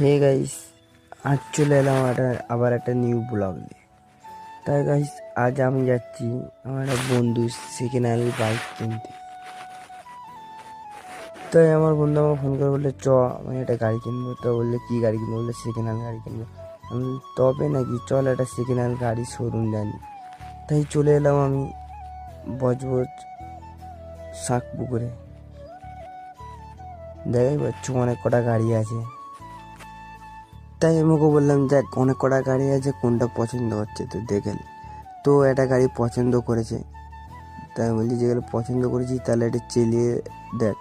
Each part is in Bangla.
হে গাইস, আজ চলে এলাম আবার একটা নিউ ব্লগ নিয়ে। তাই গাইস, আজ আমি যাচ্ছি আমার একটা বন্ধু সেকেন্ড হ্যান্ড বাইক কিনতে। তাই আমার বন্ধু আমাকে ফোন করে বললে চ আমি একটা গাড়ি কিনবো। তো বললে কী গাড়ি কিনবো? বললে সেকেন্ড হ্যান্ড গাড়ি কিনবো। আমি বললাম, তবে নাকি, চল একটা সেকেন্ড হ্যান্ড গাড়ি শোরুম জানি। তাই চলে এলাম আমি বজবজ শাকপুকুরে। দেখাই পাচ্ছ অনেক কটা গাড়ি আছে। তাই আমাকে বললাম, দেখ অনেক কটা গাড়ি আছে, কোনটা পছন্দ হচ্ছে তো দেখে নে। তো একটা গাড়ি পছন্দ করেছে, তাই বলছি যেগুলো পছন্দ করেছি তাহলে এটা চালিয়ে দেখ।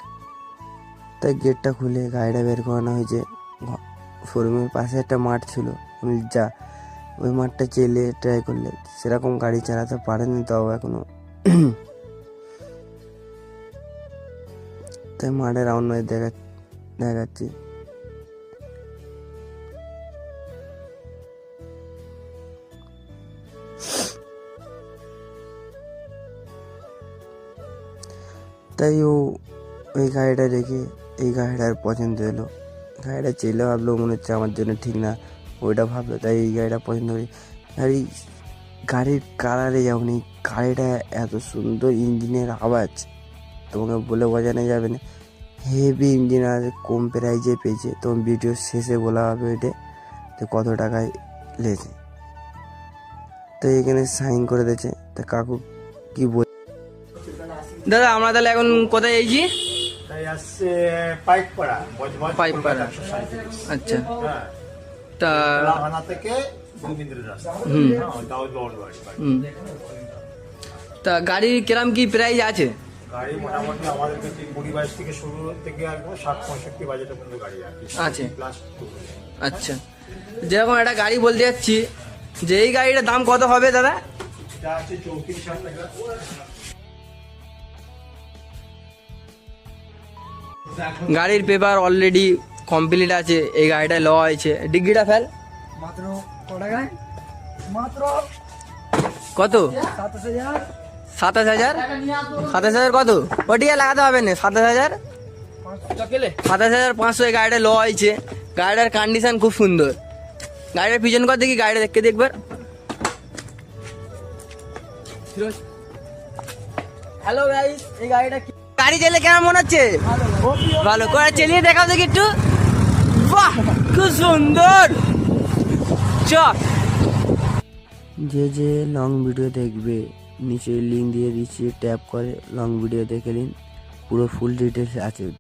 তাই গেটটা খুলে গাড়িটা বের করানো হয়েছে। শোরুমের পাশে একটা মাঠ ছিল, আমি যা ওই মাঠটা চালিয়ে ট্রাই করলে সেরকম গাড়ি চালাতে পারেনি তাও এখনো। তাই মাঠে রাউন্ড মারে দেখাচ্ছি। তাই ওই গাড়িটা রেখে এই গাড়িটার পছন্দ এলো। গাড়িটা চেলে ভাবলো মনে হচ্ছে আমার জন্য ঠিক না, ওইটা ভাবলো, তাই এই গাড়িটা পছন্দ করি। গাড়ির কালারে যেমন এই গাড়িটা এত সুন্দর, ইঞ্জিনের আওয়াজ তোমাকে বলে বোঝানো যাবে না। হেভি ইঞ্জিন আছে, কম প্রাইজে পেয়েছে। তোমার ভিডিও শেষে বলা হবে ওইটা তো কত টাকায় লেগেছে। তো এখানে সাইন করে দিয়েছে। তা কাকু কি বল? দাদা আমরা তাহলে এখন কোথায় যাইছি? তাই আসছে পাইকপাড়া, পাইকপাড়া। আচ্ছা, হ্যাঁ, তা লাহানা থেকে 2 মিনিটের রাস্তা। দাউদ বাবুর বাড়ি। হুম, তা গাড়ির কিরাম কি প্রাইস আছে? গাড়ি মোটামুটি আমাদের কাছে 20-22 থেকে শুরু থেকে একদম 60-65 বাজেটের পর্যন্ত গাড়ি আছে। প্লাস আচ্ছা, যেরকম একটা গাড়ি বলতে যাচ্ছি যে এই গাড়িটার দাম কত হবে দাদা? এটা আছে 34,000 টাকা। গাড়ির পেপার অলরেডি কমপ্লিট আছে, এই গাড়িটা লওয়া হয়েছে। ডিগ্রিটা ফেল মাত্র টাকায়, মাত্র কত? 27,000। 27,000? 27,000 কত? ওটিকে লাগাতে হবে না। 27,000, 27,500 এই গাড়িটা লওয়া হয়েছে। গাড়িটার কন্ডিশন খুব সুন্দর। গাড়িটার পিছন কর দেখি, গাড়িটা দেখতে দেখবার। হ্যালো গাইস, এই গাড়িটা গাড়ি চালিয়ে কেমন মনে হচ্ছে? ভালো করে চালিয়ে দেখাও দেখি একটু। বাহ, খুব সুন্দর। চ যে লং ভিডিও দেখবে নিচে লিঙ্ক দিয়ে দিচ্ছি, ট্যাপ করে লং ভিডিও দেখে নিন, পুরো ফুল ডিটেলস আছে।